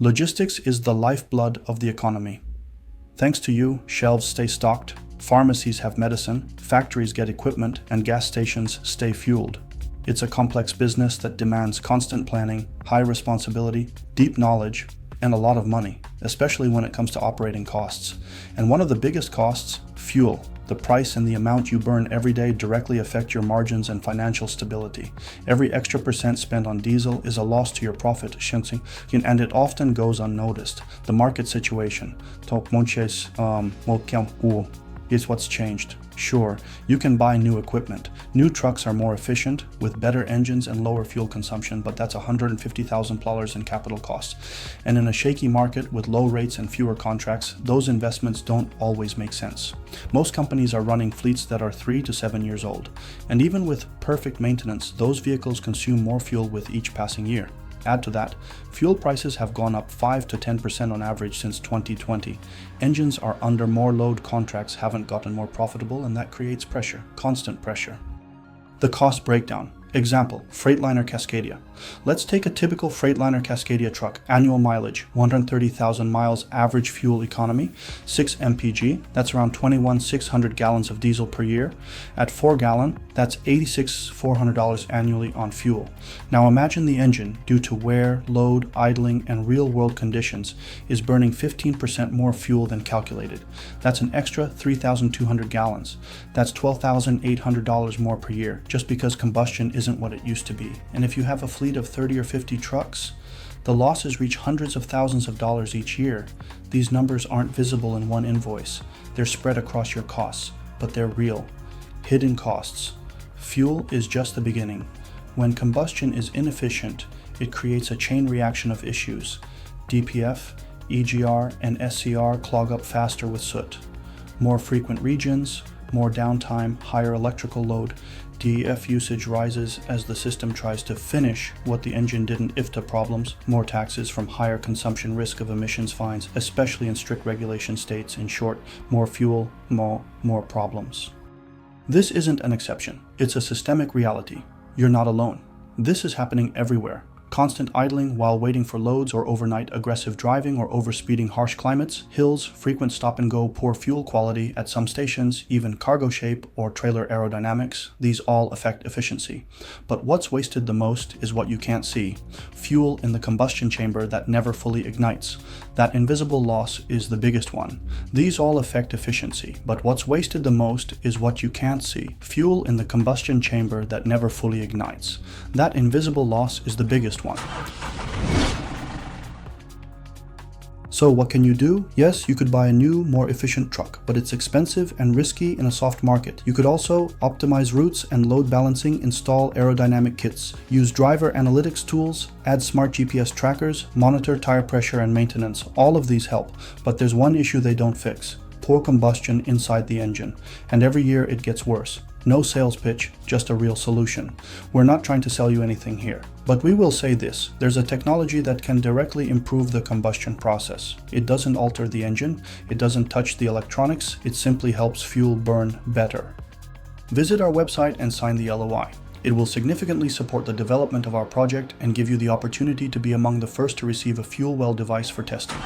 Logistics is the lifeblood of the economy. Thanks to you, shelves stay stocked, pharmacies have medicine, factories get equipment, and gas stations stay fueled. It's a complex business that demands constant planning, high responsibility, deep knowledge, and a lot of money, especially when it comes to operating costs. And one of the biggest costs, fuel. The price and the amount you burn every day directly affect your margins and financial stability. Every extra percent spent on diesel is a loss to your profit, and it often goes unnoticed. The market situation is what's changed. Sure, you can buy new equipment. New trucks are more efficient, with better engines and lower fuel consumption, but that's $150,000 in capital costs. And in a shaky market with low rates and fewer contracts, those investments don't always make sense. Most companies are running fleets that are 3 to 7 years old. And even with perfect maintenance, those vehicles consume more fuel with each passing year. Add to that, fuel prices have gone up 5 to 10% on average since 2020. Engines are under more load, contracts haven't gotten more profitable, and that creates pressure, constant pressure. The cost breakdown. Example, Freightliner Cascadia. Let's take a typical Freightliner Cascadia truck. Annual mileage, 130,000 miles, average fuel economy, 6 mpg, that's around 21,600 gallons of diesel per year. At 4 gallon, that's $86,400 annually on fuel. Now imagine the engine, due to wear, load, idling, and real-world conditions, is burning 15% more fuel than calculated. That's an extra 3,200 gallons. That's $12,800 more per year, just because combustion isn't what it used to be. And if you have a fleet of 30 or 50 trucks, the losses reach hundreds of thousands of dollars each year. These numbers aren't visible in one invoice. They're spread across your costs, but they're real. Hidden costs. Fuel is just the beginning. When combustion is inefficient, it creates a chain reaction of issues. DPF, EGR, and SCR clog up faster with soot. More frequent regions, more downtime, higher electrical load. DEF usage rises as the system tries to finish what the engine didn't. IFTA problems, more taxes from higher consumption, risk of emissions fines, especially in strict regulation states. In short, more fuel, more problems. This isn't an exception. It's a systemic reality. You're not alone. This is happening everywhere. Constant idling while waiting for loads, or overnight aggressive driving, or overspeeding, harsh climates, hills, frequent stop and go, poor fuel quality at some stations, even cargo shape or trailer aerodynamics. These all affect efficiency. But what's wasted the most is what you can't see. Fuel in the combustion chamber that never fully ignites. That invisible loss is the biggest one. These all affect efficiency, but what's wasted the most is what you can't see. Fuel in the combustion chamber that never fully ignites. That invisible loss is the biggest one. So what can you do? Yes, you could buy a new, more efficient truck, but it's expensive and risky in a soft market. You could also optimize routes and load balancing, install aerodynamic kits, use driver analytics tools, add smart GPS trackers, monitor tire pressure and maintenance. All of these help, but there's one issue they don't fix: poor combustion inside the engine. And every year it gets worse. No sales pitch, just a real solution. We're not trying to sell you anything here, but we will say this: there's a technology that can directly improve the combustion process. It doesn't alter the engine, it doesn't touch the electronics, it simply helps fuel burn better. Visit our website and sign the LOI. It will significantly support the development of our project and give you the opportunity to be among the first to receive a fuel well device for testing.